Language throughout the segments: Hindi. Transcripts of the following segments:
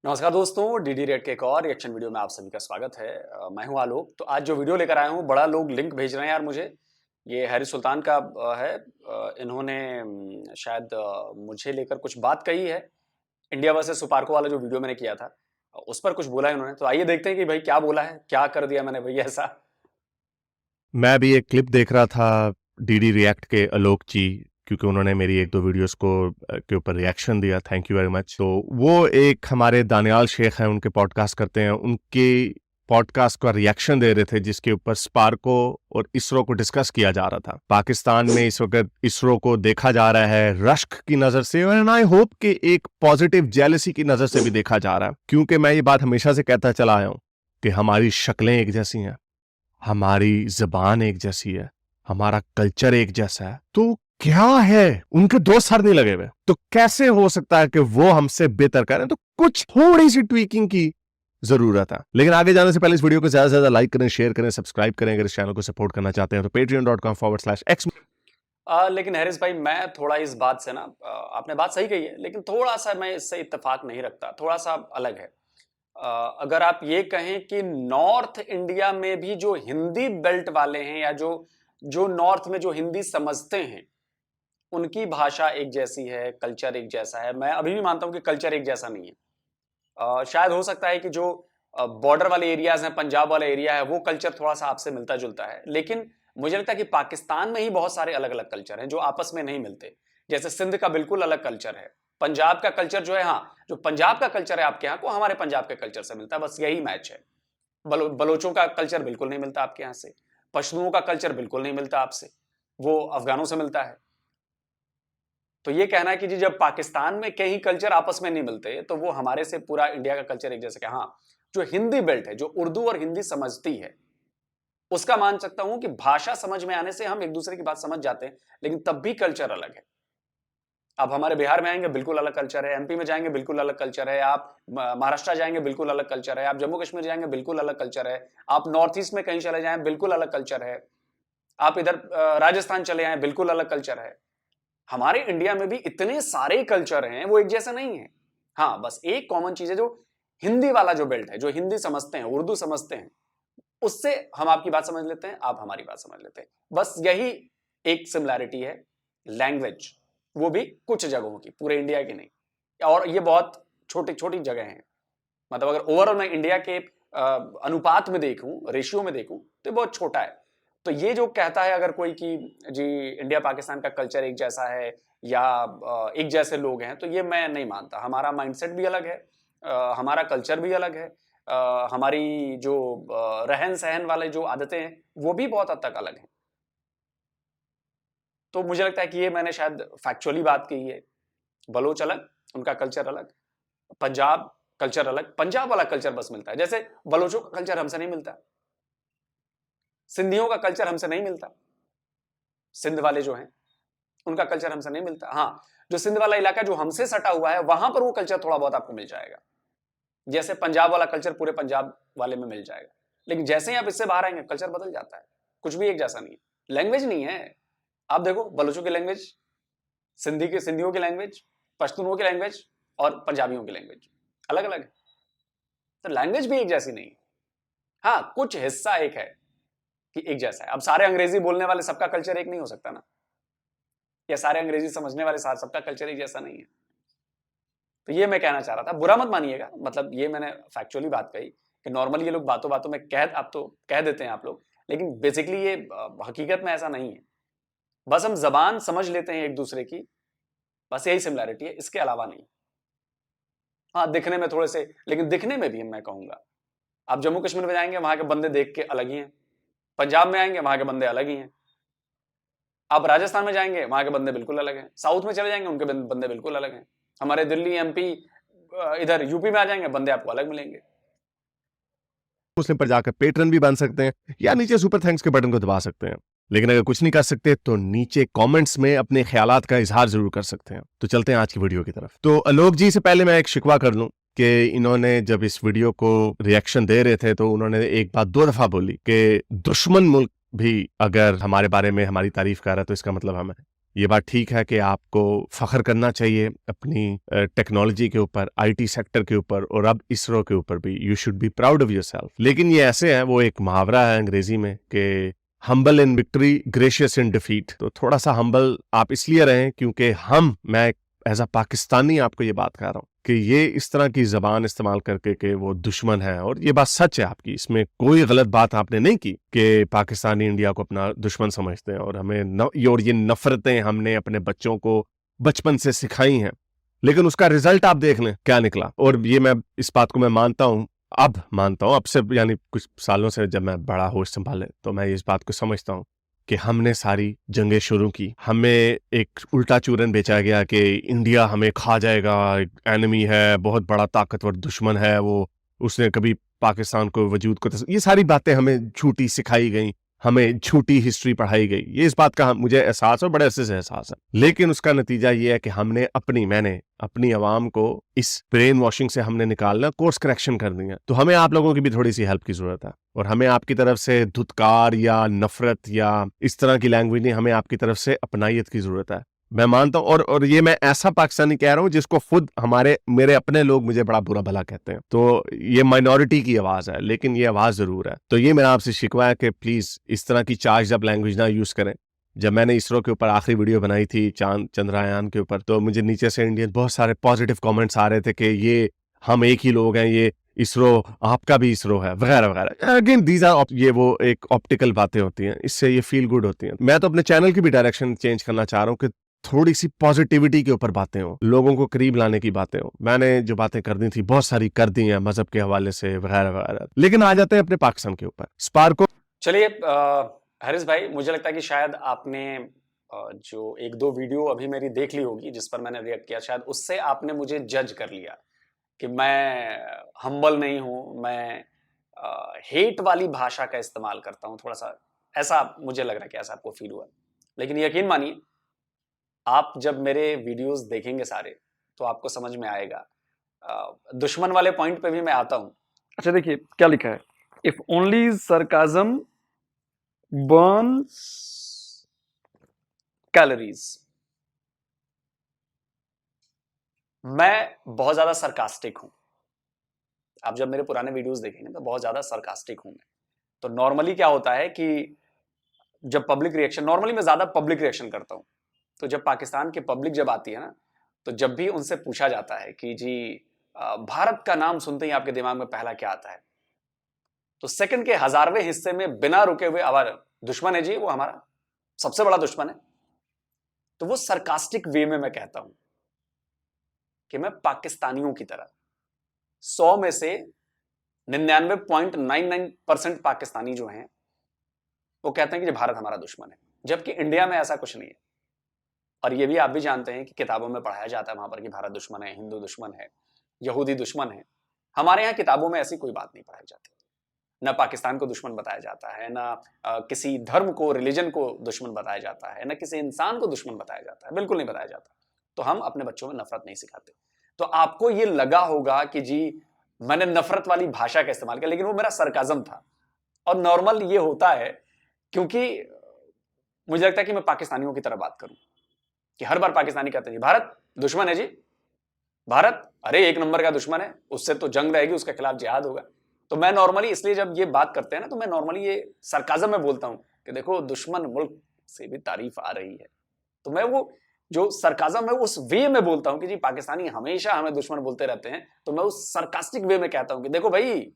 नमस्कार दोस्तों, डीडी रेड के एक और रिएक्शन वीडियो में आप सभी का स्वागत है। मैं हूं आलोक। तो आज जो वीडियो लेकर आया हूं, बड़ा लोग लिंक भेज रहे हैं यार मुझे। ये हैरी सुल्तान का है। इन्होंने शायद मुझे लेकर कुछ बात कही है। इंडिया वर्सेस सुपार्को वाला जो वीडियो मैंने किया था, उस पर कुछ बोला है इन्होंने। तो आइए देखते हैं कि भाई क्या बोला है, क्या कर दिया मैंने भाई ऐसा। मैं भी एक क्लिप देख रहा था डीडी रिएक्ट के आलोक जी, क्योंकि उन्होंने मेरी एक दो वीडियोस को के ऊपर रिएक्शन दिया। Thank you very much. तो वो एक हमारे दानियाल शेख हैं, उनके पॉडकास्ट करते हैं, उनके पॉडकास्ट का रिएक्शन दे रहे थे जिसके ऊपर स्पार्को और इसरो को डिस्कस किया जा रहा था। पाकिस्तान में इस वक्त इसरो को देखा जा रहा है रश्क की नजर से, और आई होप कि एक पॉजिटिव जेलसी की नजर से भी देखा जा रहा है, क्योंकि मैं ये बात हमेशा से कहता चला आया हूं कि हमारी शक्लें एक जैसी हैं, हमारी जबान एक जैसी है, हमारा कल्चर एक जैसा है। तो क्या है, उनके दो सर नहीं लगे हुए, तो कैसे हो सकता है कि वो हमसे बेहतर करें? तो कुछ थोड़ी सी ट्वीकिंग की जरूरत है। लेकिन आगे जाने से पहले इस वीडियो को ज्यादा से ज्यादा लाइक करें, शेयर करें, सब्सक्राइब करें। अगर इस चैनल को सपोर्ट करना चाहते हैं तो patreon.com/x। लेकिन हैरिस भाई, मैं थोड़ा इस बात से ना, आपने बात सही कही है, लेकिन थोड़ा सा मैं इससे इत्तेफाक नहीं रखता, थोड़ा सा अलग है। अगर आप ये कहें कि नॉर्थ इंडिया में भी जो हिंदी बेल्ट वाले हैं, या जो जो नॉर्थ में जो हिंदी समझते हैं, उनकी भाषा एक जैसी है, कल्चर एक जैसा है। मैं अभी भी मानता हूं कि कल्चर एक जैसा नहीं है। शायद हो सकता है कि जो बॉर्डर वाले एरियाज हैं, पंजाब वाला एरिया है, वो कल्चर थोड़ा सा आपसे मिलता जुलता है। लेकिन मुझे लगता है कि पाकिस्तान में ही बहुत सारे अलग अलग कल्चर हैं जो आपस में नहीं मिलते। जैसे सिंध का बिल्कुल अलग कल्चर है, पंजाब का कल्चर जो है, हाँ, जो पंजाब का कल्चर है आपके यहाँ को हमारे पंजाब के कल्चर से मिलता है, बस यही मैच है। बलोचों का कल्चर बिल्कुल नहीं मिलता आपके यहाँ से, पश्तूओं का कल्चर बिल्कुल नहीं मिलता आपसे, वो अफगानों से मिलता है। तो ये कहना है कि जी जब पाकिस्तान में कई कल्चर आपस में नहीं मिलते, तो वो हमारे से पूरा इंडिया का कल्चर एक जैसे। हाँ, जो हिंदी बेल्ट है, जो उर्दू और हिंदी समझती है, उसका मान सकता हूं कि भाषा समझ में आने से हम एक दूसरे की बात समझ जाते हैं, लेकिन तब भी कल्चर अलग है। आप हमारे बिहार में आएंगे, बिल्कुल अलग कल्चर है। एमपी में जाएंगे, बिल्कुल अलग कल्चर है। आप महाराष्ट्र जाएंगे, बिल्कुल अलग कल्चर है। आप जम्मू कश्मीर जाएंगे, बिल्कुल अलग कल्चर है। आप नॉर्थ ईस्ट में कहीं चले जाएं, बिल्कुल अलग कल्चर है। आप इधर राजस्थान चले आए, बिल्कुल अलग कल्चर है। हमारे इंडिया में भी इतने सारे कल्चर हैं, वो एक जैसे नहीं है। हाँ, बस एक कॉमन चीज है, जो हिंदी वाला जो बेल्ट है, जो हिंदी समझते हैं, उर्दू समझते हैं, उससे हम आपकी बात समझ लेते हैं, आप हमारी बात समझ लेते हैं। बस यही एक सिमिलैरिटी है, लैंग्वेज। वो भी कुछ जगहों की, पूरे इंडिया की नहीं। और ये बहुत छोटी छोटी जगह हैं। मतलब अगर ओवरऑल मैं इंडिया के अनुपात में देखूं, रेशियो में देखूं, तो बहुत छोटा है। तो ये जो कहता है अगर कोई कि जी इंडिया पाकिस्तान का कल्चर एक जैसा है, या एक जैसे लोग हैं, तो ये मैं नहीं मानता। हमारा माइंडसेट भी अलग है, हमारा कल्चर भी अलग है, हमारी जो रहन सहन वाले जो आदतें हैं, वो भी बहुत हद तक अलग हैं। तो मुझे लगता है कि ये मैंने शायद फैक्चुअली बात कही है। बलोच अलग, उनका कल्चर अलग, पंजाब कल्चर अलग। पंजाब वाला कल्चर बस मिलता है, जैसे बलोचों का कल्चर हमसे नहीं मिलता, सिंधियों का कल्चर हमसे नहीं मिलता। सिंध वाले जो हैं, उनका कल्चर हमसे नहीं मिलता। हाँ, जो सिंध वाला इलाका जो हमसे सटा हुआ है, वहां पर वो कल्चर थोड़ा बहुत आपको मिल जाएगा। जैसे पंजाब वाला कल्चर पूरे पंजाब वाले में मिल जाएगा। लेकिन जैसे ही आप इससे बाहर आएंगे, कल्चर बदल जाता है। कुछ भी एक जैसा नहीं है। लैंग्वेज नहीं है। आप देखो, बलोचों की लैंग्वेज, सिंधियों की लैंग्वेज, पश्तूनों की लैंग्वेज और पंजाबियों की लैंग्वेज अलग अलग है। तो लैंग्वेज भी एक जैसी नहीं है। हाँ, कुछ हिस्सा एक है कि एक जैसा है। अब सारे अंग्रेजी बोलने वाले सबका कल्चर एक नहीं हो सकता ना, या सारे अंग्रेजी समझने वाले सबका कल्चर एक जैसा नहीं है। तो ये मैं कहना चाह रहा था, बुरा मत मानिएगा। मतलब ये मैंने फैक्चुअली बात कही कि नॉर्मली ये लोग बातों बातों में आप तो कह देते हैं आप लोग, लेकिन बेसिकली ये हकीकत में ऐसा नहीं है। बस हम जबान समझ लेते हैं एक दूसरे की, बस यही सिमिलैरिटी है, इसके अलावा नहीं। हाँ, दिखने में थोड़े से, लेकिन दिखने में भी मैं कहूंगा, आप जम्मू कश्मीर में जाएंगे, वहां के बंदे देख के अलग ही हैं। पंजाब में आएंगे, वहां के बंदे अलग ही हैं। आप राजस्थान में जाएंगे, वहां के बंदे बिल्कुल अलग हैं। साउथ में चले जाएंगे, उनके बंदे बिल्कुल अलग हैं। हमारे दिल्ली, एमपी, इधर यूपी में आ जाएंगे, बंदे आपको अलग मिलेंगे। मुस्लिम पर जाकर पेट्रन भी बन सकते हैं, या नीचे सुपर थैंक्स के बटन को दबा सकते हैं। लेकिन अगर कुछ नहीं कर सकते तो नीचे कमेंट्स में अपने ख्यालात का इजहार जरूर कर सकते हैं। तो चलते हैं आज की वीडियो की तरफ। तो आलोक जी से पहले मैं एक शिकवा कर लूं कि इन्होंने जब इस वीडियो को रिएक्शन दे रहे थे, तो उन्होंने एक बात दो दफा बोली कि दुश्मन मुल्क भी अगर हमारे बारे में हमारी तारीफ कर रहा है, तो इसका मतलब हम ये बात ठीक है कि आपको फख्र करना चाहिए अपनी टेक्नोलॉजी के ऊपर, आईटी सेक्टर के ऊपर और अब इसरो के ऊपर भी। You should be proud of yourself. लेकिन ये ऐसे है, वो एक मुहावरा है अंग्रेजी में कि humble in victory, gracious in defeat. तो थोड़ा सा हम्बल आप इसलिए रहें क्योंकि मैं एज अ पाकिस्तानी आपको ये बात कह रहा हूँ कि ये इस तरह की जबान इस्तेमाल करके कि वो दुश्मन है, और ये बात सच है आपकी, इसमें कोई गलत बात आपने नहीं की कि पाकिस्तानी इंडिया को अपना दुश्मन समझते हैं और और ये नफरतें हमने अपने बच्चों को बचपन से सिखाई हैं। लेकिन उसका रिजल्ट आप देख लें क्या निकला। और ये मैं इस बात को मैं मानता हूँ, अब से यानी कुछ सालों से जब मैं बड़ा होश संभाले तो मैं इस बात को समझता हूँ कि हमने सारी जंगें शुरू की, हमें एक उल्टा चूरन बेचा गया कि इंडिया हमें खा जाएगा, एनिमी है, बहुत बड़ा ताकतवर दुश्मन है वो, उसने कभी पाकिस्तान को वजूद को ये सारी बातें हमें झूठी सिखाई गई, हमें झूठी हिस्ट्री पढ़ाई गई। ये इस बात का मुझे एहसास है, बड़े अच्छे से एहसास है। लेकिन उसका नतीजा ये है कि मैंने अपनी आवाम को इस ब्रेन वॉशिंग से हमने निकालना, कोर्स करेक्शन कर दिया। तो हमें आप लोगों की भी थोड़ी सी हेल्प की जरूरत है, और हमें आपकी तरफ से धुतकार या नफरत या इस तरह की लैंग्वेज नहीं, हमें आपकी तरफ से अपनाइयत की जरूरत है। मैं मानता हूं, और ये मैं ऐसा पाकिस्तानी कह रहा हूं जिसको खुद मेरे अपने लोग मुझे बड़ा बुरा भला कहते हैं। तो ये माइनॉरिटी की आवाज है, लेकिन ये आवाज जरूर है। तो ये मेरा आपसे शिकवा है कि प्लीज इस तरह की चार्ज अप लैंग्वेज ना यूज करें। जब मैंने इसरो के ऊपर आखिरी वीडियो बनाई थी चंद्रयान के ऊपर, तो मुझे नीचे से इंडियन बहुत सारे पॉजिटिव कमेंट्स आ रहे थे कि ये हम एक ही लोग हैं, ये इसरो आपका भी इसरो है, वगैरह वगैरह। अगेन दीज आर ये वो एक ऑप्टिकल बातें होती हैं, इससे ये फील गुड होती हैं। मैं तो अपने चैनल की भी डायरेक्शन चेंज करना चाह रहा हूँ कि थोड़ी सी पॉजिटिविटी के ऊपर बातें हो, लोगों को करीब लाने की बातें हो। मैंने जो बातें कर दी थी बहुत सारी कर दी हैं मजहब के हवाले से वगैरह वगैरह। लेकिन आ जाते हैं अपने पाकिस्तान के ऊपर। स्पार्को, चलिए हारिस भाई, मुझे लगता है कि शायद आपने जो एक दो वीडियो अभी मेरी देख ली होगी जिस पर मैंने रिएक्ट किया, शायद उससे आपने मुझे जज कर लिया कि मैं हम्बल नहीं हूं, मैं हेट वाली भाषा का इस्तेमाल करता हूं थोड़ा सा। ऐसा मुझे लग रहा है कि ऐसा आपको फील हुआ। लेकिन यकीन मानिए, आप जब मेरे वीडियोस देखेंगे सारे तो आपको समझ में आएगा। दुश्मन वाले पॉइंट पे भी मैं आता हूं। अच्छा देखिए क्या लिखा है, if only sarcasm burn calories. मैं बहुत ज्यादा सरकास्टिक हूं। आप जब मेरे पुराने वीडियोस देखेंगे तो बहुत ज्यादा सरकास्टिक हूं मैं। तो नॉर्मली क्या होता है कि जब पब्लिक रिएक्शन, नॉर्मली मैं ज्यादा पब्लिक रिएक्शन करता हूं, तो जब पाकिस्तान की पब्लिक जब आती है ना, तो जब भी उनसे पूछा जाता है कि जी भारत का नाम सुनते ही आपके दिमाग में पहला क्या आता है, तो सेकंड के 1000वें हिस्से में बिना रुके हुए आवाज, दुश्मन है जी, वो हमारा सबसे बड़ा दुश्मन है। तो वो सरकास्टिक वे में मैं कहता हूं कि मैं पाकिस्तानियों की तरह 100 में से 99.99% पाकिस्तानी जो हैं वो कहते हैं कि भारत हमारा दुश्मन है, जबकि इंडिया में ऐसा कुछ नहीं है। और ये भी आप भी जानते हैं कि किताबों में पढ़ाया जाता है वहां पर कि भारत दुश्मन है, हिंदू दुश्मन है, यहूदी दुश्मन है। हमारे यहाँ किताबों में ऐसी कोई बात नहीं पढ़ाई जाती। न पाकिस्तान को दुश्मन बताया जाता है, न किसी धर्म को, रिलीजन को दुश्मन बताया जाता है, न किसी इंसान को दुश्मन बताया जाता है, बिल्कुल नहीं बताया जाता। तो हम अपने बच्चों में नफरत नहीं सिखाते। तो आपको ये लगा होगा कि जी मैंने नफरत वाली भाषा का इस्तेमाल किया, लेकिन वो मेरा सरकाजम था। और नॉर्मल ये होता है क्योंकि मुझे लगता है कि मैं पाकिस्तानियों की तरह बात करूं कि हर बार पाकिस्तानी कहते हैं जी भारत दुश्मन है, जी भारत अरे एक नंबर का दुश्मन है, उससे तो जंग रहेगी, उसके खिलाफ जिहाद होगा। तो मैं नॉर्मली इसलिए जब ये बात करते हैं ना, तो मैं नॉर्मली ये सरकाजम में बोलता हूं कि देखो दुश्मन मुल्क से भी तारीफ आ रही है। तो मैं वो जो सरकाजम है उस वे में बोलता हूं कि जी पाकिस्तानी हमेशा हमें दुश्मन बोलते रहते हैं, तो मैं उस सरकास्टिक वे में कहता हूं कि देखो भाई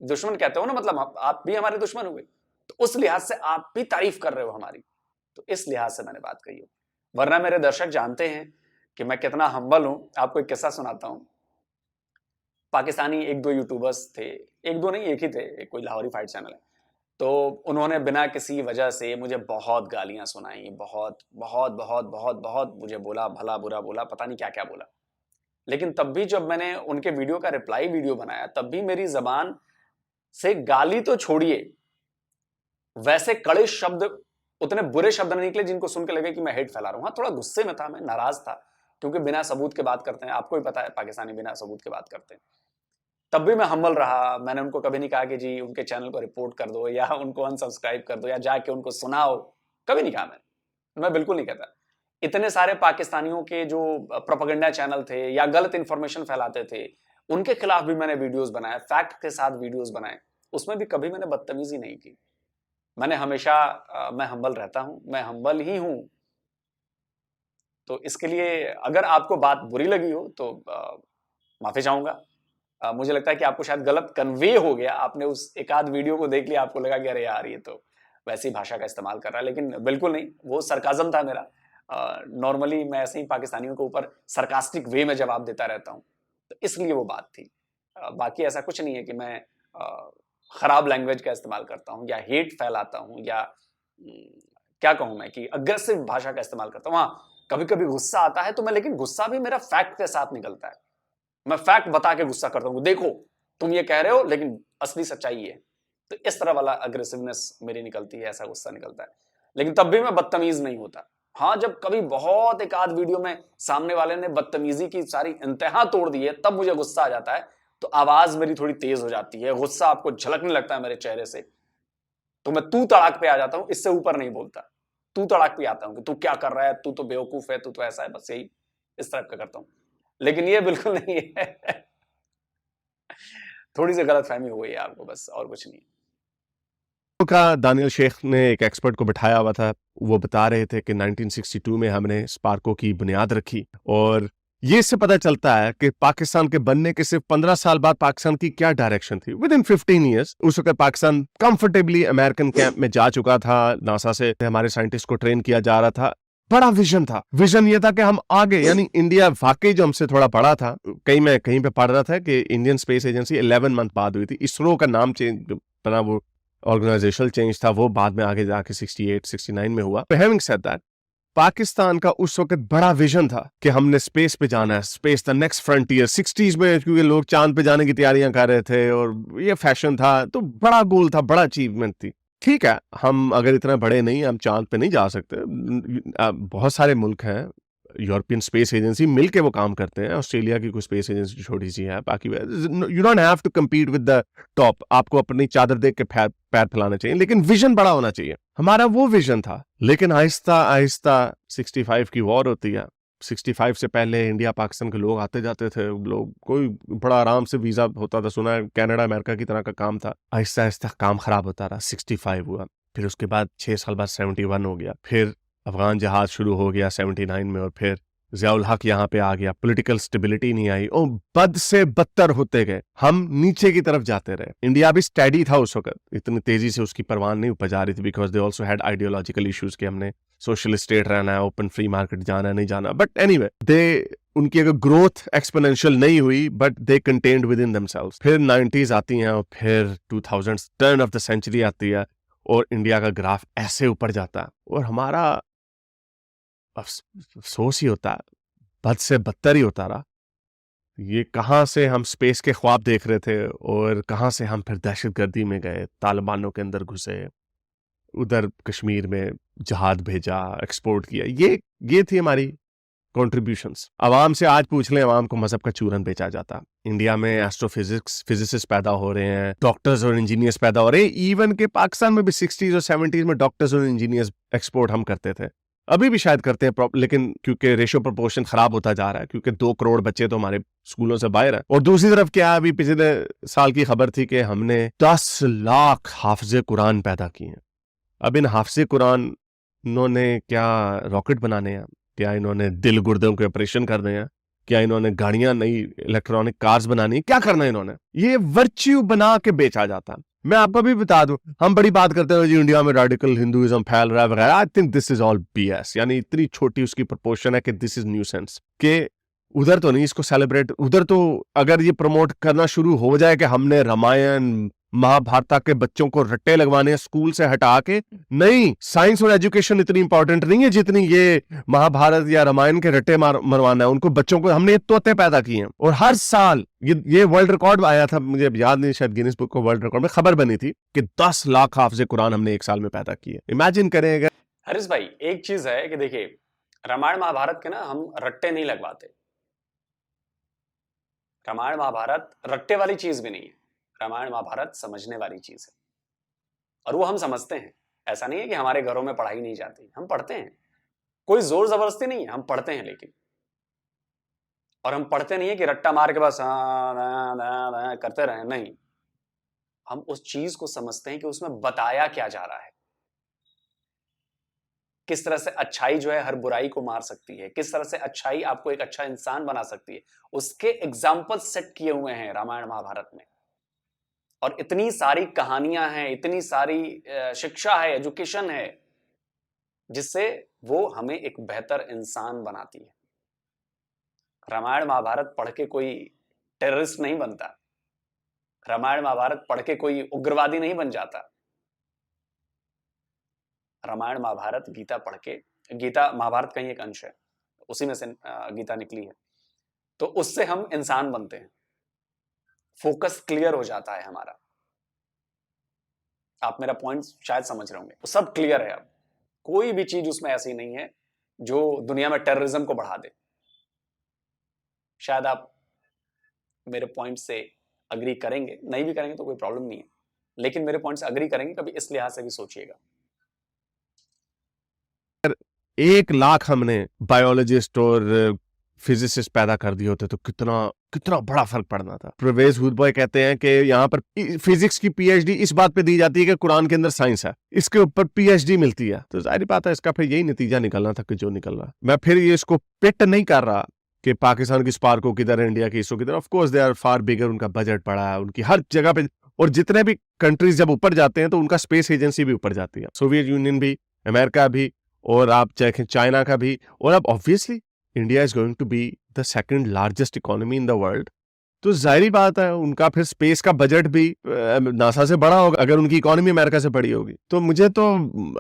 दुश्मन कहते हो ना, मतलब आप भी हमारे दुश्मन हुए, तो उस लिहाज से आप भी तारीफ कर रहे हो हमारी। तो इस लिहाज से मैंने बात कही हो, वरना मेरे दर्शक जानते हैं कि मैं कितना हम्बल हूं। आपको एक किस्सा सुनाता हूं। पाकिस्तानी एक दो यूट्यूबर्स थे, एक दो नहीं एक ही थे, एक कोई लाहौरी फाइट चैनल है, तो उन्होंने बिना किसी वजह से मुझे बहुत गालियां सुनाई, बहुत बहुत बहुत बहुत बहुत मुझे बोला, भला बुरा बोला, पता नहीं क्या क्या बोला। लेकिन तब भी जब मैंने उनके वीडियो का रिप्लाई वीडियो बनाया, तब भी मेरी जबान से गाली तो छोड़िए, वैसे कड़े शब्द, उतने बुरे शब्द नहीं निकले जिनको सुन के लगे कि मैं हेट फैला रहा हूं। हाँ, थोड़ा गुस्से में था, मैं नाराज था, क्योंकि बिना सबूत के बात करते हैं, आपको भी पता है पाकिस्तानी बिना सबूत के बात करते हैं। तब भी मैं हम्बल रहा। मैंने उनको कभी नहीं कहा कि जी उनके चैनल को रिपोर्ट कर दो या उनको अनसब्सक्राइब कर दो या जाके उनको सुनाओ, कभी नहीं कहा मैं बिल्कुल नहीं कहता। इतने सारे पाकिस्तानियों के जो प्रोपेगेंडा चैनल थे या गलत इंफॉर्मेशन फैलाते थे, उनके खिलाफ भी मैंने वीडियोस बनाए, फैक्ट के साथ वीडियोस बनाए। उसमें भी कभी मैंने बदतमीजी नहीं की। मैंने हमेशा मैं हम्बल रहता हूं, मैं हम्बल ही हूं। तो इसके लिए अगर आपको बात बुरी लगी हो तो माफी चाहूंगा। मुझे लगता है कि आपको शायद गलत कन्वे हो गया, आपने उस एक आध वीडियो को देख लिया, आपको लगा कि अरे यार ये तो वैसी भाषा का इस्तेमाल कर रहा है, लेकिन बिल्कुल नहीं, वो सरकाजम था मेरा। नॉर्मली मैं ऐसे ही पाकिस्तानियों के ऊपर सरकास्टिक वे में जवाब देता रहता हूँ, तो इसलिए वो बात थी। बाकी ऐसा कुछ नहीं है कि मैं खराब लैंग्वेज का इस्तेमाल करता हूँ या हेट फैलाता हूँ या क्या कहूँ मैं कि अग्रेसिव भाषा का इस्तेमाल करता हूँ। हाँ, कभी कभी गुस्सा आता है तो मैं, लेकिन गुस्सा भी मेरा फैक्ट के साथ निकलता है। मैं फैक्ट बता के गुस्सा करता हूँ, देखो तुम ये कह रहे हो लेकिन असली सच्चाई है। तो इस तरह वाला अग्रेसिवनेस मेरी निकलती है, ऐसा गुस्सा निकलता है। लेकिन तब भी मैं बदतमीज नहीं होता। हाँ, जब कभी बहुत एक आध वीडियो में सामने वाले ने बदतमीजी की सारी इंतहा तोड़ दी है, तब मुझे गुस्सा आ जाता है। तो आवाज मेरी थोड़ी तेज हो जाती है, गुस्सा आपको झलकने लगता है मेरे चेहरे से, तो मैं तू तड़ाक पे आ जाता हूं, इससे ऊपर नहीं बोलता। तू तड़ाक पे आता हूं कि तू क्या कर रहा है, तू तो बेवकूफ है, तू तो ऐसा है, बस यही इस तरह का करता हूं। लेकिन ये बिल्कुल नहीं है। थोड़ी सी गलतफहमी हुई है आपको, बस और कुछ नहीं। का दानियल शेख ने एक एक्सपर्ट को बिठाया हुआ था, वो बता रहे थे कि 1962 में हमने स्पार्को की बुनियाद रखी, और ये इससे पता चलता है कि पाकिस्तान के बनने के सिर्फ 15 साल बाद पाकिस्तान की क्या डायरेक्शन थी। विद इन 15 ईयर्स उस वक्त पाकिस्तान कंफर्टेबली अमेरिकन कैंप में जा चुका था, नासा से हमारे साइंटिस्ट को ट्रेन किया जा रहा था। बड़ा विजन था, विजन ये था कि हम आगे, यानी इंडिया वाकई जो हमसे थोड़ा बड़ा था। कहीं पे पढ़ रहा था कि इंडियन स्पेस एजेंसी 11 मंथ बाद हुई थी। इसरो का नाम चेंज बना, वो ऑर्गेनाइजेशनल चेंज था, वो बाद में आगे जाके 68 69 में हुआ। हैविंग सेड दैट, पाकिस्तान का उस वक्त बड़ा विजन था कि हमने स्पेस पे जाना है, space the next frontier. 60s में क्योंकि लोग चांद पे जाने की तैयारियां कर रहे थे और ये फैशन था, तो बड़ा गोल था, बड़ा अचीवमेंट थी। ठीक है, हम अगर इतना बड़े नहीं, हम चांद पे नहीं जा सकते। बहुत सारे मुल्क हैं, यूरोपियन स्पेस एजेंसी मिलके वो काम करते हैं, ऑस्ट्रेलिया की कोई स्पेस एजेंसी छोटी सी है, बाकी you don't have to compete with the top. आपको अपनी चादर देख के पैर फैलाना चाहिए, लेकिन विजन बड़ा होना चाहिए। हमारा वो विजन था, लेकिन आहिस्ता आहिस्ता 65 की वॉर होती है। 65 से पहले इंडिया पाकिस्तान के लोग आते जाते थे, लोग कोई बड़ा आराम से वीजा होता था, सुना है कनाडा अमेरिका की तरह का काम था। आहिस्ता आहिस्ता काम खराब होता रहा, 65 हुआ, फिर उसके बाद 6 साल बाद 71 हो गया, फिर अफगान जहाज शुरू हो गया 79 में, और फिर ज़ियाउल हक यहाँ पे आ गया। पॉलिटिकल स्टेबिलिटी नहीं आई और बद से बदतर होते गए, हम नीचे की तरफ जाते रहे। इंडिया भी स्टडी था उस वक्त, इतनी तेजी से उसकी परवान नहीं उपजा रही थी, because they also had ideological issues कि हमने सोशल स्टेट रहना है, ओपन फ्री मार्केट जाना है, नहीं जाना। बट एनीवे, उनकी अगर ग्रोथ एक्सपोनेंशियल नहीं हुई, but they contained with in themselves. फिर 90s आती हैं और फिर 2000s turn off the century आती है, और इंडिया का ग्राफ ऐसे ऊपर जाता है, और हमारा अफसोस ही होता है, बद से बदतर ही होता रहा। ये कहाँ से हम स्पेस के ख्वाब देख रहे थे और कहाँ से हम फिर दहशतगर्दी में गए, तालिबानों के अंदर घुसे, उधर कश्मीर में जहाद भेजा, एक्सपोर्ट किया। ये थी हमारी कॉन्ट्रीब्यूशंस। आवाम से आज पूछ लें, आवाम को मजहब का चूरन बेचा जाता। इंडिया में एस्ट्रोफिजिक्स फिजिसिस्ट पैदा हो रहे हैं, डॉक्टर्स और इंजीनियर्स पैदा हो रहे हैं। इवन के पाकिस्तान में भी 60s और 70s में डॉक्टर्स और इंजीनियर्स एक्सपोर्ट हम करते थे, अभी भी शायद करते हैं, लेकिन क्योंकि रेशियो प्रोपोर्शन खराब होता जा रहा है, क्योंकि 2 करोड़ बच्चे तो हमारे स्कूलों से बाहर है। और दूसरी तरफ क्या, अभी पिछले साल की खबर थी कि हमने 10 लाख हाफिज कुरान पैदा किए हैं। अब इन हाफिज कुरान इन्होंने क्या रॉकेट बनाने हैं, क्या इन्होंने दिल गुर्दों के ऑपरेशन करने हैं, क्या इन्होंने गाड़ियां, नई इलेक्ट्रॉनिक कार्स बनानी है, क्या करना है इन्होंने? ये वर्च्यू बना के बेचा जाता। मैं आपको भी बता दूं, हम बड़ी बात करते हैं जी इंडिया में रेडिकल हिंदुइज्म फैल रहा है वगैरह। I think this is all BS. यानी इतनी छोटी उसकी प्रोपोर्शन है कि दिस इज न्यूसेंस। के उधर तो नहीं इसको सेलिब्रेट, उधर तो अगर ये प्रमोट करना शुरू हो जाए कि हमने रामायण महाभारत के बच्चों को रट्टे लगवाने स्कूल से हटा के, नहीं, साइंस और एजुकेशन इतनी इंपॉर्टेंट नहीं है जितनी ये महाभारत या रामायण के रट्टे मरवाना है उनको बच्चों को। हमने तोते पैदा किए हैं, और हर साल ये वर्ल्ड रिकॉर्ड आया था, मुझे याद नहीं, शायद गिनीज बुक को वर्ल्ड रिकॉर्ड में खबर बनी थी कि 10 लाख हाफिज कुरान हमने एक साल में पैदा किए। इमेजिन करें अगर। हरीश भाई, एक चीज है कि देखिए, रामायण महाभारत के ना हम रट्टे नहीं लगवाते। रामायण महाभारत रट्टे वाली चीज भी नहीं है। रामायण महाभारत समझने वाली चीज है, और वो हम समझते हैं। ऐसा नहीं है कि हमारे घरों में पढ़ाई नहीं जाती, हम पढ़ते हैं। कोई जोर जबरदस्ती नहीं है, हम पढ़ते हैं लेकिन, और हम पढ़ते नहीं है कि रट्टा मार के बस करते रहे, नहीं, हम उस चीज को समझते हैं कि उसमें बताया क्या जा रहा है, किस तरह से अच्छाई जो है हर बुराई को मार सकती है, किस तरह से अच्छाई आपको एक अच्छा इंसान बना सकती है, उसके एग्जाम्पल सेट किए हुए हैं रामायण महाभारत में। और इतनी सारी कहानियां हैं, इतनी सारी शिक्षा है, एजुकेशन है, जिससे वो हमें एक बेहतर इंसान बनाती है। रामायण महाभारत पढ़ के कोई टेररिस्ट नहीं बनता, रामायण महाभारत पढ़ के कोई उग्रवादी नहीं बन जाता। रामायण महाभारत गीता पढ़ के, गीता महाभारत का ही एक अंश है, उसी में से गीता निकली है, तो उससे हम इंसान बनते हैं, फोकस क्लियर हो जाता है हमारा। आप मेरा पॉइंट शायद समझ रहे होंगे, सब क्लियर है। अब कोई भी चीज उसमें ऐसी नहीं है जो दुनिया में टेररिज्म को बढ़ा दे। शायद आप मेरे पॉइंट से अग्री करेंगे, नहीं भी करेंगे तो कोई प्रॉब्लम नहीं है, लेकिन मेरे पॉइंट से अग्री करेंगे, कभी इस लिहाज से भी सोचिएगा। 1 लाख हमने बायोलॉजिस्ट और फिजिसिस्ट पैदा कर दिए होते तो कितना कितना बड़ा फर्क पड़ना था। प्रवेश हुदबॉय कहते हैं कि यहाँ पर फिजिक्स की पीएचडी इस बात पे दी जाती है कि कुरान के अंदर साइंस है, इसके ऊपर पीएचडी मिलती है। तो जाहिर बात है इसका फिर यही नतीजा निकलना था कि जो निकल रहा। मैं फिर ये इसको पिट नहीं कर रहा कि पाकिस्तान की स्पार्को किधर है, इंडिया की इसो किधर। Of course they are far bigger, उनका बजट बड़ा है, उनकी हर जगह पे, और जितने भी कंट्रीज जब ऊपर जाते हैं तो उनका स्पेस एजेंसी भी ऊपर जाती है, सोवियत यूनियन भी, अमेरिका भी, और आप चाहे चाइना का भी, और अब obviously India is going to be the second largest economy in the world. तो जाहिर बात है उनका फिर स्पेस का बजट भी नासा से बड़ा होगा अगर उनकी इकोनॉमी अमेरिका से बड़ी होगी। तो मुझे तो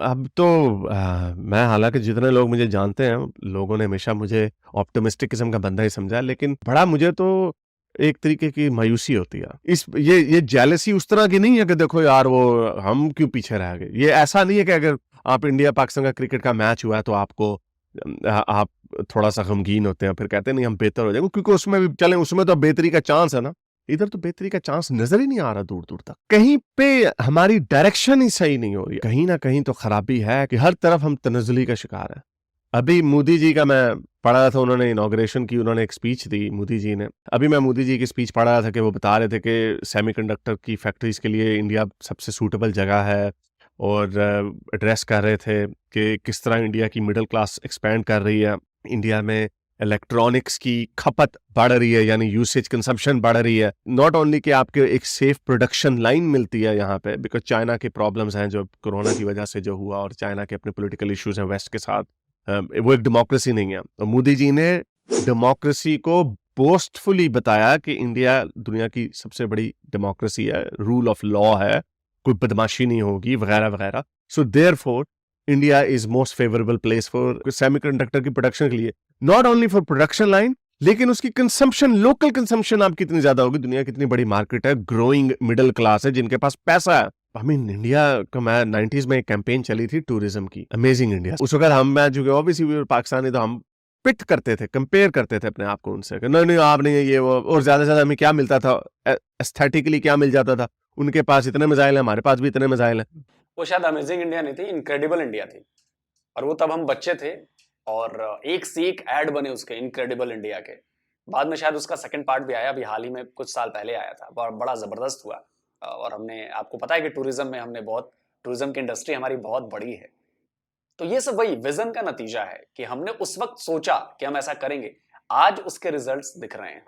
अब तो मैं, हालांकि जितने लोग मुझे जानते हैं, लोगों ने हमेशा मुझे ऑप्टिमिस्टिक किस्म का बंदा ही समझा, लेकिन बड़ा मुझे तो एक तरीके की मायूसी होती है। ये जेलसी उस तरह की नहीं है कि देखो यार वो हम क्यों पीछे रह गए। ये ऐसा नहीं है कि अगर आप इंडिया पाकिस्तान का क्रिकेट का मैच हुआ है तो आपको आप थोड़ा सा गमगीन होते हैं, फिर कहते हैं नहीं हम बेहतर हो जाएंगे, क्योंकि उसमें भी चलें, उसमें तो बेहतरी का चांस है ना। इधर तो बेहतरी का चांस नजर ही नहीं आ रहा दूर दूर तक। कहीं पे हमारी डायरेक्शन ही सही नहीं हो रही, कहीं ना कहीं तो खराबी है कि हर तरफ हम तनज़ुली का शिकार है। अभी मोदी जी का मैं पढ़ रहा था, उन्होंने इनॉग्रेशन की, उन्होंने एक स्पीच दी मोदी जी ने। अभी मैं मोदी जी की स्पीच पढ़ रहा था कि वो बता रहे थे कि सेमीकंडक्टर की फैक्ट्रीज के लिए इंडिया सबसे सूटेबल जगह है, और एड्रेस कर रहे थे कि किस तरह इंडिया की मिडिल क्लास एक्सपैंड कर रही है, इंडिया में इलेक्ट्रॉनिक्स की खपत बढ़ रही है, यानी यूसेज कंजम्पशन बढ़ रही है। नॉट ओनली कि आपके एक सेफ प्रोडक्शन लाइन मिलती है यहाँ पे, बिकॉज चाइना के प्रॉब्लम्स हैं जो कोरोना की वजह से जो हुआ, और चाइना के अपने पॉलिटिकल इश्यूज हैं वेस्ट के साथ, वो एक डेमोक्रेसी नहीं है। और मोदी जी ने डेमोक्रेसी को बोस्टफुली बताया कि इंडिया दुनिया की सबसे बड़ी डेमोक्रेसी है, रूल ऑफ लॉ है, कोई बदमाशी नहीं होगी, वगैरह वगैरह। So therefore India is most favourable place for semiconductor की प्रोडक्शन के लिए, not only for production line, लेकिन उसकी कंजम्पशन, लोकल कंजम्पशन आप कितनी ज्यादा होगी। दुनिया कितनी बड़ी मार्केट है, ग्रोइंग मिडिल क्लास है जिनके पास पैसा है। आई मीन इंडिया का, मैं 90s में एक कैंपेन चली थी टूरिज्म की, अमेजिंग इंडिया। उस वक्त हम, मैं जो ऑब्वियसली पाकिस्तानी, तो हम पिट करते थे, कंपेयर करते थे अपने आप को उनसे, नहीं नहीं आप नहीं ये वो, और ज्यादा से ज्यादा हमें क्या मिलता था, एस्थेटिकली क्या मिल जाता था, उनके पास इतने मिसाइल हैं, हमारे पास भी इतने मिसाइल हैं। वो शायद अमेजिंग इंडिया नहीं थी, इनक्रेडिबल इंडिया थी, और वो तब हम बच्चे थे, और एक से एक ऐड बने उसके इनक्रेडिबल इंडिया के। बाद में शायद उसका सेकंड पार्ट भी आया, अभी हाल ही में कुछ साल पहले आया था, बड़ा जबरदस्त हुआ। और हमने, आपको पता है कि टूरिज्म में हमने बहुत, टूरिज्म की इंडस्ट्री हमारी बहुत बड़ी है। तो ये सब वही विजन का नतीजा है कि हमने उस वक्त सोचा कि हम ऐसा करेंगे, आज उसके रिजल्ट्स दिख रहे हैं।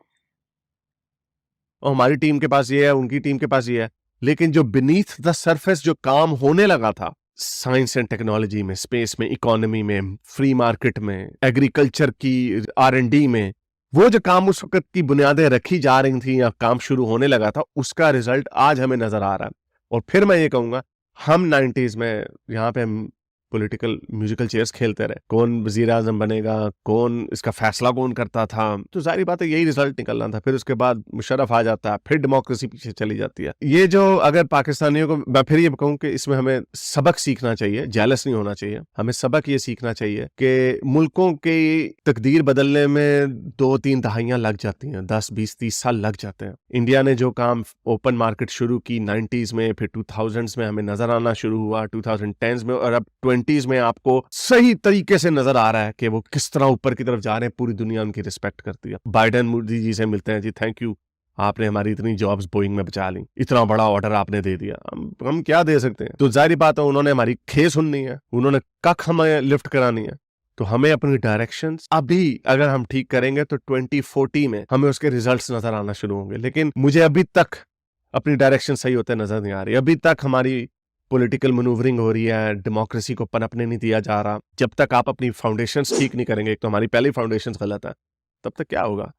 और हमारी टीम के पास ये है, उनकी टीम के पास ये है, लेकिन जो बीनीथ द सरफेस जो काम होने लगा था साइंस एंड टेक्नोलॉजी में, स्पेस में, इकोनॉमी में, फ्री मार्केट में, एग्रीकल्चर की R&D में, वो जो काम उस वक्त की बुनियादें रखी जा रही थी या काम शुरू होने लगा था, उसका रिजल्ट आज हमें नजर आ रहा है। और फिर मैं ये कहूंगा, हम 90s में यहाँ पे हम पॉलिटिकल म्यूजिकल चेयर्स खेलते रहे, कौन वजीर आजम बनेगा, कौन इसका फैसला कौन करता था, तो जाहिर बात है यही रिजल्ट निकलना था। फिर उसके बाद मुशर्रफ आ जाता है, फिर डेमोक्रेसी पीछे चली जाती है। ये जो, अगर पाकिस्तानियों को मैं फिर ये कहूँ कि इसमें हमें सबक सीखना चाहिए, जेलस नहीं होना चाहिए। हमें सबक ये सीखना चाहिए कि मुल्कों की तकदीर बदलने में 2-3 दहाइयां लग जाती हैं, 10, 20, 30 साल लग जाते हैं। इंडिया ने जो काम ओपन मार्केट शुरू की 90s में, फिर 2000s में हमें नजर आना शुरू हुआ, 2010s में, और अब 2020s में आपको सही तरीके से नजर आ रहा है कि वो किस तरह ऊपर की तरफ जा रहे हैं, पूरी दुनिया उनकी रिस्पेक्ट करती है। बाइडेन मोदी जी से मिलते हैं, जी थैंक यू, आपने हमारी इतनी जॉब्स बोइंग में बचा ली, इतना बड़ा ऑर्डर आपने दे दिया, हम क्या दे सकते हैं। तो जाहिर बात है उन्होंने हमारी खे सुननी है, उन्होंने कख हमें लिफ्ट करानी है। तो हमें अपनी डायरेक्शंस अभी अगर हम ठीक करेंगे तो 2040 में हमें उसके रिजल्ट्स नजर आना शुरू होंगे। लेकिन मुझे अभी तक अपनी डायरेक्शन सही होते नजर नहीं आ रही। अभी तक हमारी पॉलिटिकल मनूवरिंग हो रही है, डेमोक्रेसी को पनपने नहीं दिया जा रहा। जब तक आप अपनी फाउंडेशंस ठीक नहीं करेंगे, एक तो हमारी पहली फाउंडेशंस गलत है, तब तक क्या होगा।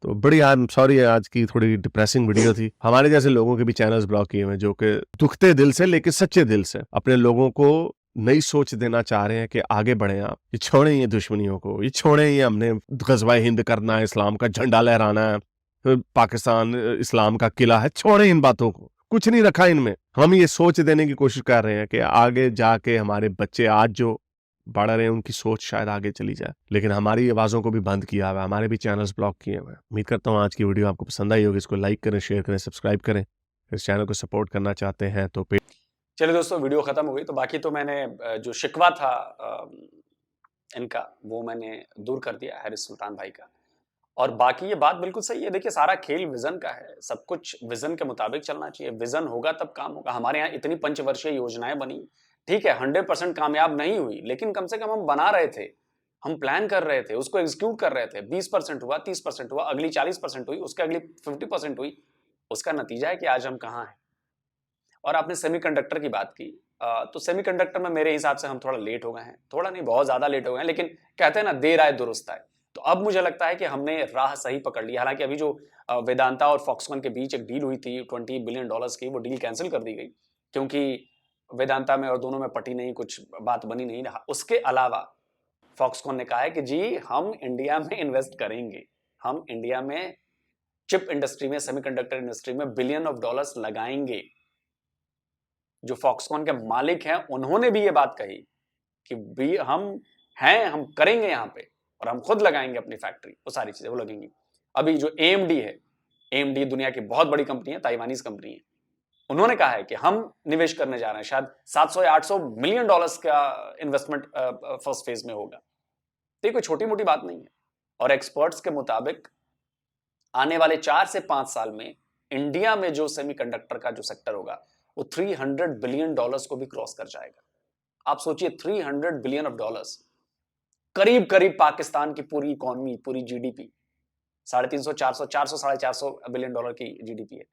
तो बड़ी सॉरी, आज की थोड़ी डिप्रेसिंग वीडियो थी। हमारे जैसे लोगों के भी चैनल्स ब्लॉक किए हुए जो कि दुखते दिल से लेकिन सच्चे दिल से अपने लोगों को नई सोच देना चाह रहे हैं कि आगे बढ़े आप, ये छोड़ें ये दुश्मनियों को, ये छोड़ें ये हमने गजवा हिंद करना है, इस्लाम का झंडा लहराना है, पाकिस्तान इस्लाम का किला है, छोड़ें इन बातों को, कुछ नहीं रखा इनमें। हम ये सोच देने की कोशिश कर रहे हैं कि आगे जाके हमारे बच्चे आज जो बढ़ रहे हैं उनकी सोच शायद आगे चली जाए, लेकिन हमारी आवाज़ों को भी बंद किया हुआ है, हमारे भी चैनल्स ब्लॉक किए हुए हैं। उम्मीद करता हूँ आज की वीडियो आपको पसंद आई होगी। इसको लाइक करें, शेयर करें, सब्सक्राइब करें। इस चैनल को सपोर्ट करना चाहते हैं तो चलिए दोस्तों, वीडियो खत्म हो गई। तो बाकी तो मैंने जो शिकवा था इनका वो मैंने दूर कर दिया हैरिस सुल्तान भाई का। और बाकी ये बात बिल्कुल सही है। देखिए, सारा खेल विजन का है, सब कुछ विजन के मुताबिक चलना चाहिए। विजन होगा तब काम होगा। हमारे यहाँ इतनी पंचवर्षीय योजनाएं बनी, ठीक है 100% कामयाब नहीं हुई, लेकिन कम से कम हम बना रहे थे, हम प्लान कर रहे थे, उसको एग्जीक्यूट कर रहे थे। 20% हुआ, 30% हुआ, अगली 40% हुई, उसके अगली 50% हुई। उसका नतीजा है कि आज हम कहाँ हैं। और आपने सेमीकंडक्टर की बात की, तो सेमीकंडक्टर में मेरे हिसाब से हम थोड़ा लेट हो गए हैं, थोड़ा नहीं बहुत ज्यादा लेट हो गए हैं, लेकिन कहते हैं ना देर आए दुरुस्त आए। तो अब मुझे लगता है कि हमने राह सही पकड़ ली। हालांकि अभी जो वेदांता और फॉक्सकॉन के बीच एक डील हुई थी $20 बिलियन की, वो डील कैंसिल कर दी गई क्योंकि वेदांता में और दोनों में पटी नहीं, कुछ बात बनी नहीं। उसके अलावा फॉक्सकॉन ने कहा है कि जी हम इंडिया में इन्वेस्ट करेंगे, हम इंडिया में चिप इंडस्ट्री में, सेमीकंडक्टर इंडस्ट्री में $1 बिलियन लगाएंगे। जो फॉक्सकॉन के मालिक हैं उन्होंने भी ये बात कही कि भी हम हैं, हम करेंगे यहाँ पे और हम खुद लगाएंगे अपनी फैक्ट्री, वो सारी चीजें वो लगेंगी। अभी जो AMD है, AMD दुनिया की बहुत बड़ी कंपनी है, ताइवानीज कंपनी है, उन्होंने कहा है कि हम निवेश करने जा रहे हैं, शायद 700 या 800 मिलियन डॉलर्स का इन्वेस्टमेंट फर्स्ट फेज में होगा। तो ये कोई छोटी मोटी बात नहीं है। और एक्सपर्ट्स के मुताबिक आने वाले 4 से 5 साल में इंडिया में जो सेमीकंडक्टर का जो सेक्टर होगा वो $300 बिलियन को भी क्रॉस कर जाएगा। आप सोचिए, $300 बिलियन, करीब करीब पाकिस्तान की पूरी इकोनॉमी, पूरी GDP 350, 400, 400, $450 बिलियन की GDP है।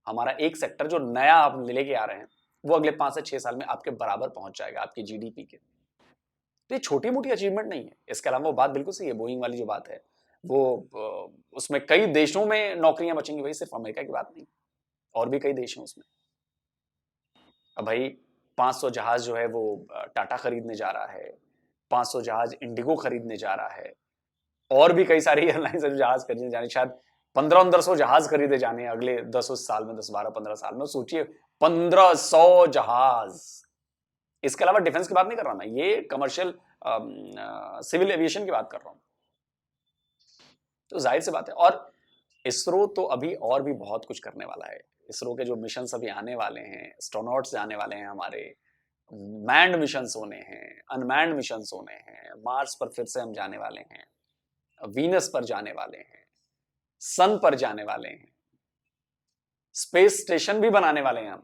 हमारा एक सेक्टर जो नया आप लेके आ रहे हैं वो अगले 5 से 6 साल में आपके बराबर पहुंच जाएगा, आपकी GDP के। तो ये छोटी मोटी अचीवमेंट नहीं है। इसके अलावा वो बात बिल्कुल सही है, बोइंग वाली जो बात है वो उसमें कई देशों में नौकरियां बचेंगी, वही सिर्फ अमेरिका की बात नहीं, और भी कई देश हैं उसमें। अब भाई 500 जहाज जो है वो टाटा खरीदने जा रहा है, 500 जहाज इंडिगो खरीदने जा रहा है, और भी कई सारी एयरलाइंस जो जहाज खरीदने जाने, शायद 1500 जहाज खरीदे जाने अगले 10 साल में, 10, 12, 15 साल में। सोचिए 1500 जहाज। इसके अलावा डिफेंस की बात नहीं कर रहा मैं, ये कमर्शियल सिविल एविएशन की बात कर रहा हूं। तो जाहिर सी बात है। और इसरो तो अभी और भी बहुत कुछ करने वाला है। इसरो के जो मिशन अभी आने वाले हैं, एस्ट्रोनॉट्स आने वाले हैं, हमारे मैन्ड मिशन होने हैं, अनमैन्ड मिशन होने हैं, मार्स पर फिर से हम जाने वाले हैं, वीनस पर जाने वाले हैं, सन पर जाने वाले हैं, स्पेस स्टेशन भी बनाने वाले हैं।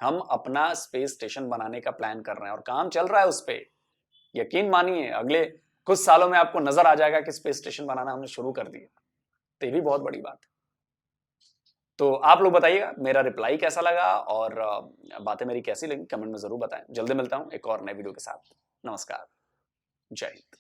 हम अपना स्पेस स्टेशन बनाने का प्लान कर रहे हैं और काम चल रहा है उस पर। यकीन मानिए अगले कुछ सालों में आपको नजर आ जाएगा कि स्पेस स्टेशन बनाना हमने शुरू कर दिया। तो ये भी बहुत बड़ी बात है। तो आप लोग बताइएगा मेरा रिप्लाई कैसा लगा और बातें मेरी कैसी लगी, कमेंट में जरूर बताएं। जल्दी मिलता हूं एक और नए वीडियो के साथ। नमस्कार, जय हिंद।